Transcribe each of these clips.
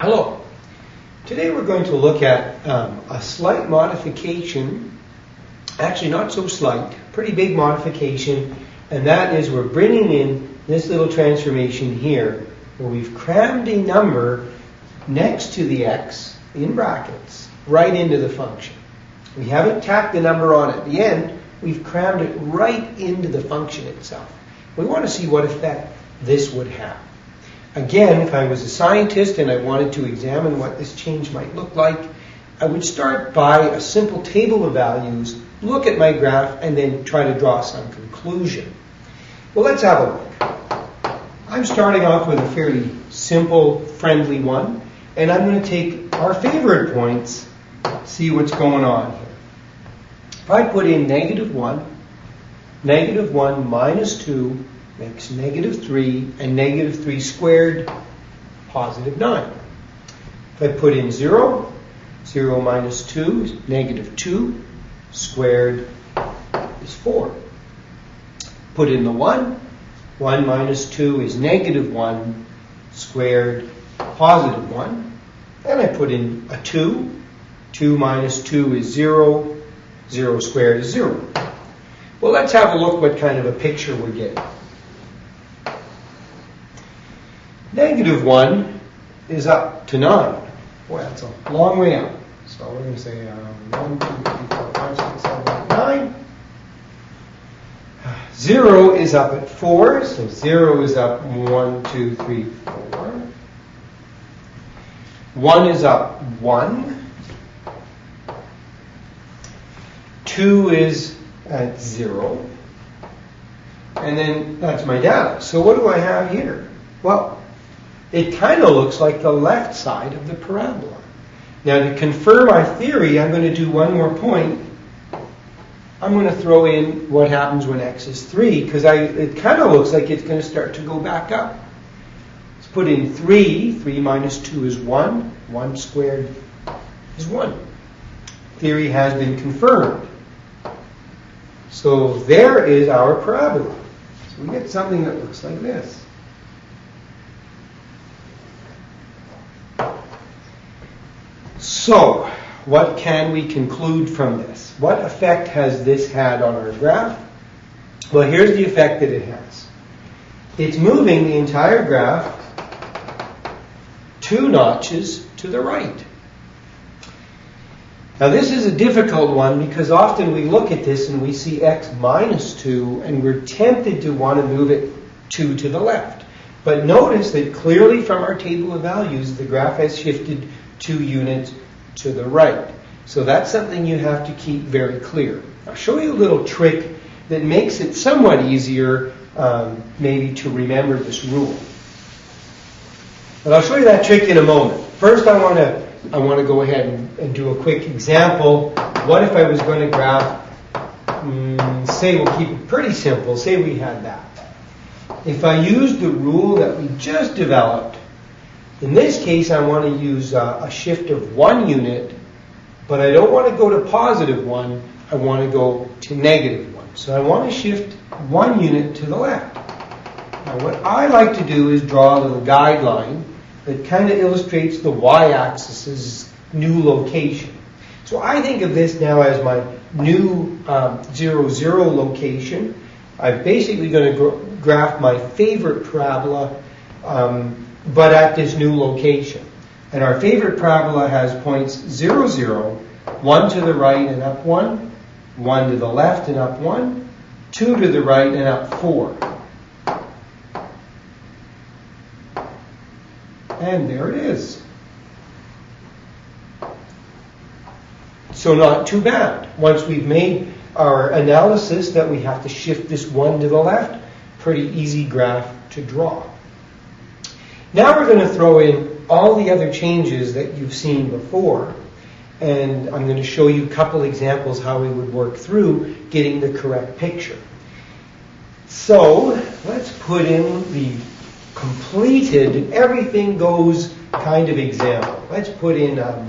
Hello. Today we're going to look at a slight modification, actually not so slight, pretty big modification, and that is we're bringing in this little transformation here where we've crammed a number next to the x in brackets right into the function. We haven't tacked the number on at the end, we've crammed it right into the function itself. We want to see what effect this would have. Again, if I was a scientist and I wanted to examine what this change might look like, I would start by a simple table of values, look at my graph, and then try to draw some conclusion. Well, let's have a look. I'm starting off with a fairly simple, friendly one, and I'm going to take our favorite points, see what's going on here. If I put in -1 minus 2, makes -3, and -3 squared, +9. If I put in 0, 0 minus 2 is -2, squared is 4. Put in the 1, 1 minus 2 is -1, squared, +1. And I put in a 2, 2 minus 2 is 0, 0 squared is 0. Well, let's have a look what kind of a picture we're getting. -1 is up to 9. Boy, that's a long way up. So we're going to say 1, 2, 3, 4, 5, 6, 7, 8, 9. 0 is up at 4, so 0 is up 1, 2, 3, 4. 1 is up 1. 2 is at 0. And then that's my data. So what do I have here? Well, it kind of looks like the left side of the parabola. Now, to confirm our theory, I'm going to do one more point. I'm going to throw in what happens when x is 3, because it kind of looks like it's going to start to go back up. Let's put in 3. 3 minus 2 is 1. 1 squared is 1. Theory has been confirmed. So there is our parabola. So we get something that looks like this. So, what can we conclude from this? What effect has this had on our graph? Well, here's the effect that it has. It's moving the entire graph 2 notches to the right. Now, this is a difficult one because often we look at this and we see x minus 2 and we're tempted to want to move it 2 to the left. But notice that clearly from our table of values, the graph has shifted 2 units to the right. So that's something you have to keep very clear. I'll show you a little trick that makes it somewhat easier maybe to remember this rule. But I'll show you that trick in a moment. First, I want to go ahead and do a quick example. What if I was going to graph, say we'll keep it pretty simple, say we had that. If I use the rule that we just developed, in this case, I want to use a shift of 1 unit, but I don't want to go to +1. I want to go to -1. So I want to shift 1 unit to the left. Now, what I like to do is draw a little guideline that kind of illustrates the y-axis's new location. So I think of this now as my new 0, 0 location. I'm basically going to graph my favorite parabola but at this new location. And our favorite parabola has points 0, 0, 1 to the right and up 1, 1 to the left and up 1, 2 to the right and up 4. And there it is. So not too bad. Once we've made our analysis that we have to shift this 1 to the left, pretty easy graph to draw. Now we're going to throw in all the other changes that you've seen before, and I'm going to show you a couple examples how we would work through getting the correct picture. So let's put in the completed, everything goes kind of example. Let's put in a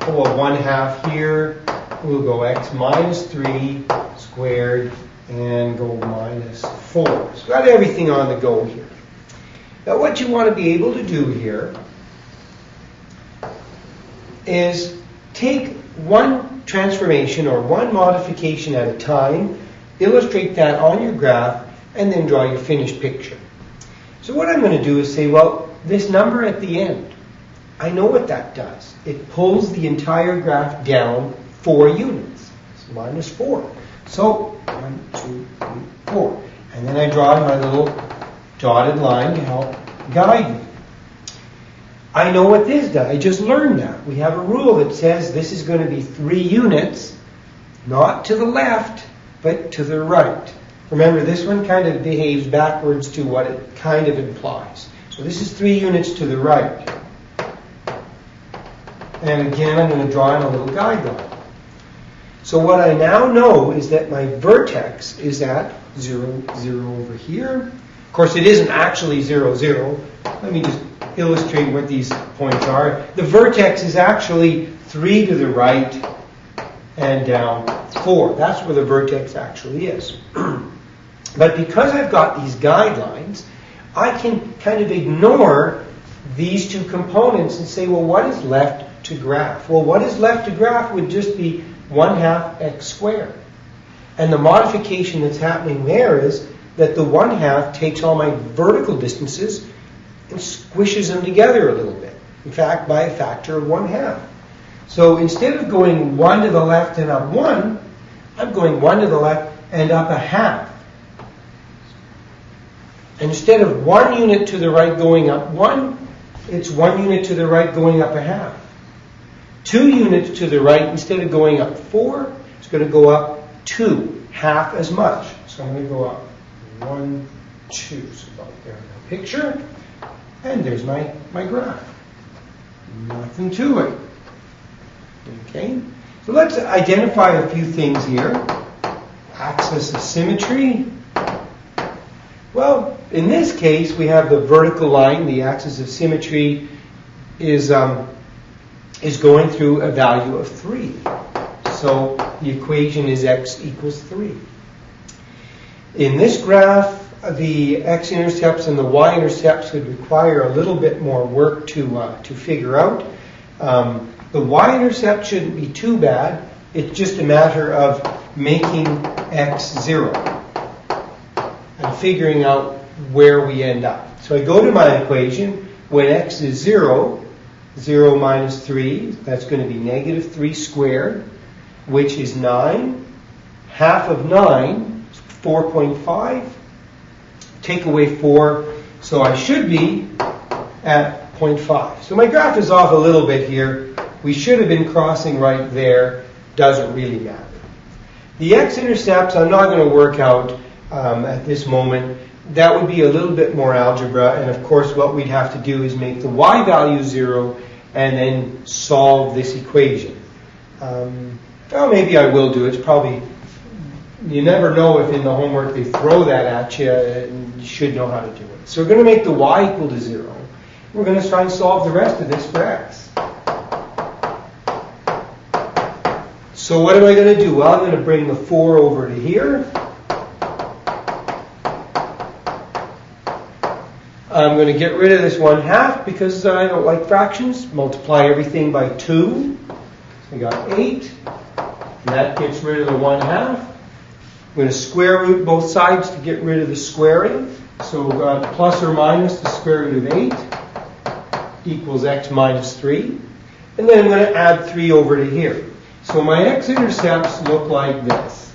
1/2 here. We'll go x minus 3 squared and go minus 4. So got everything on the go here. Now what you want to be able to do here is take one transformation or one modification at a time, illustrate that on your graph, and then draw your finished picture. So what I'm going to do is say, well, this number at the end, I know what that does. It pulls the entire graph down 4 units. It's minus 4. So 1, 2, 3, 4. And then I draw my little dotted line to help guide me. I know what this does. I just learned that. We have a rule that says this is going to be 3 units, not to the left, but to the right. Remember, this one kind of behaves backwards to what it kind of implies. So this is 3 units to the right. And again, I'm going to draw in a little guideline. So what I now know is that my vertex is at 0, 0 over here. Of course, it isn't actually 0, 0. Let me just illustrate what these points are. The vertex is actually 3 to the right and down 4. That's where the vertex actually is. But because I've got these guidelines, I can kind of ignore these two components and say, well, what is left to graph? Well, what is left to graph would just be 1/2 x squared. And the modification that's happening there is that the 1/2 takes all my vertical distances and squishes them together a little bit. In fact, by a factor of 1/2. So instead of going 1 to the left and up 1, I'm going 1 to the left and up 1/2. And instead of 1 unit to the right going up 1, it's 1 unit to the right going up 1/2. 2 units to the right, instead of going up 4, it's going to go up 2, half as much. So I'm going to go up 1, 2. So about there in the picture. And there's my graph. Nothing to it. Okay? So let's identify a few things here. Axis of symmetry. Well, in this case, we have the vertical line. The axis of symmetry is going through a value of 3. So the equation is x equals 3. In this graph, the x-intercepts and the y-intercepts would require a little bit more work to figure out. The y-intercept shouldn't be too bad. It's just a matter of making x 0 and figuring out where we end up. So I go to my equation. When x is 0, 0 minus 3, that's going to be negative 3 squared, which is 9. Half of 9 is 4.5. Take away 4, so I should be at 0.5. So my graph is off a little bit here. We should have been crossing right there. Doesn't really matter. The x-intercepts I'm not going to work out at this moment. That would be a little bit more algebra, and of course what we'd have to do is make the y value 0 and then solve this equation. Well, maybe I will do it. It's probably, you never know if in the homework they throw that at you, and you should know how to do it. So we're going to make the y equal to 0. We're going to try and solve the rest of this for x. So what am I going to do? Well, I'm going to bring the 4 over to here. I'm going to get rid of this 1/2 because I don't like fractions. Multiply everything by 2. So we got 8. And that gets rid of the 1/2. I'm going to square root both sides to get rid of the squaring. So plus or minus the square root of 8 equals x minus 3. And then I'm going to add 3 over to here. So my x-intercepts look like this.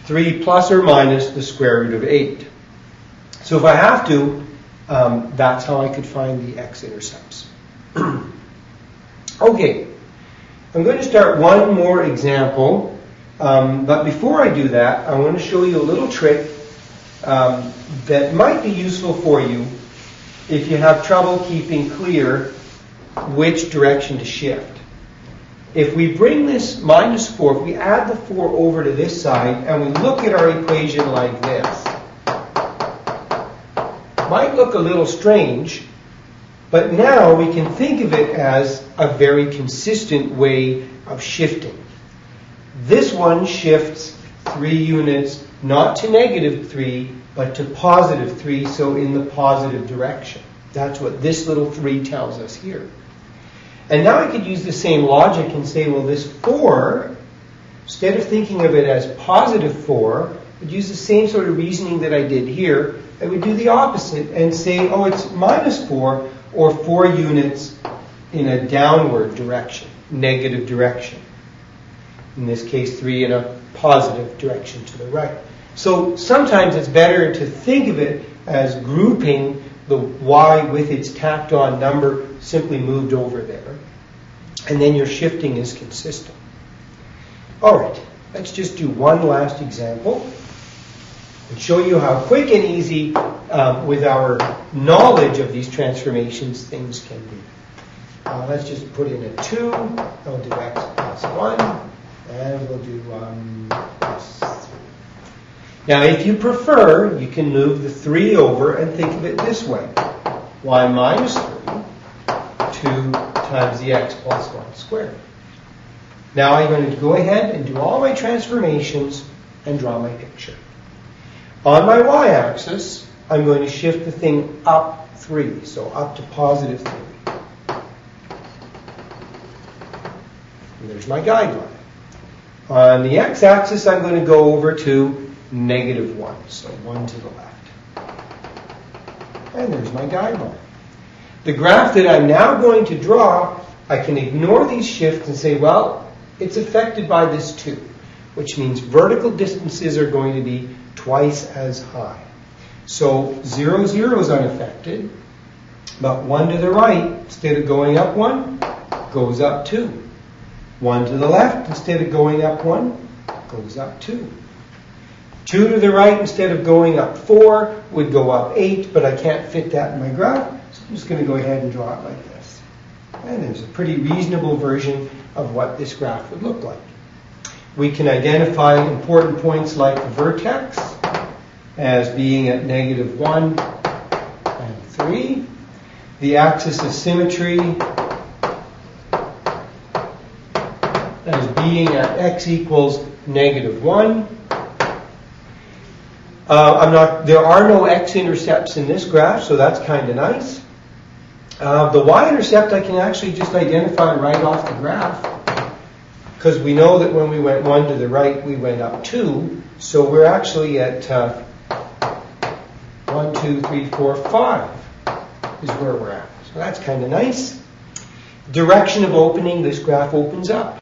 3 plus or minus the square root of 8. So if I have to, that's how I could find the x-intercepts. Okay, I'm going to start one more example. But before I do that, I want to show you a little trick that might be useful for you if you have trouble keeping clear which direction to shift. If we bring this minus 4, if we add the 4 over to this side and we look at our equation like this, it might look a little strange, but now we can think of it as a very consistent way of shifting. This one shifts 3 units, not to negative 3, but to positive 3, so in the positive direction. That's what this little 3 tells us here. And now I could use the same logic and say, well, this 4, instead of thinking of it as positive 4, I'd use the same sort of reasoning that I did here. I would do the opposite and say, oh, it's minus 4, or 4 units in a downward direction, negative direction. In this case, 3 in a positive direction to the right. So sometimes it's better to think of it as grouping the y with its tacked on number simply moved over there. And then your shifting is consistent. All right, let's just do one last example and show you how quick and easy with our knowledge of these transformations things can be. Let's just put in a 2. We'll do x plus 1. And we'll do plus 3. Now, if you prefer, you can move the 3 over and think of it this way. Y minus 3, 2 times the x plus 1 squared. Now I'm going to go ahead and do all my transformations and draw my picture. On my y-axis, I'm going to shift the thing up 3, so up to positive 3. And there's my guideline. On the x-axis, I'm going to go over to negative 1, so 1 to the left. And there's my guideline. The graph that I'm now going to draw, I can ignore these shifts and say, well, it's affected by this 2, which means vertical distances are going to be twice as high. So 0, 0 is unaffected, but 1 to the right, instead of going up 1, goes up 2. 1 to the left, instead of going up 1, goes up 2. 2 to the right, instead of going up 4, would go up 8, but I can't fit that in my graph, so I'm just going to go ahead and draw it like this. And there's a pretty reasonable version of what this graph would look like. We can identify important points like the vertex as being at negative 1 and 3. The axis of symmetry as being at x equals negative 1. There are no x-intercepts in this graph, so that's kind of nice. The y-intercept I can actually just identify right off the graph, because we know that when we went 1 to the right, we went up 2. So we're actually at 1, 2, 3, 4, 5 is where we're at. So that's kind of nice. Direction of opening, this graph opens up.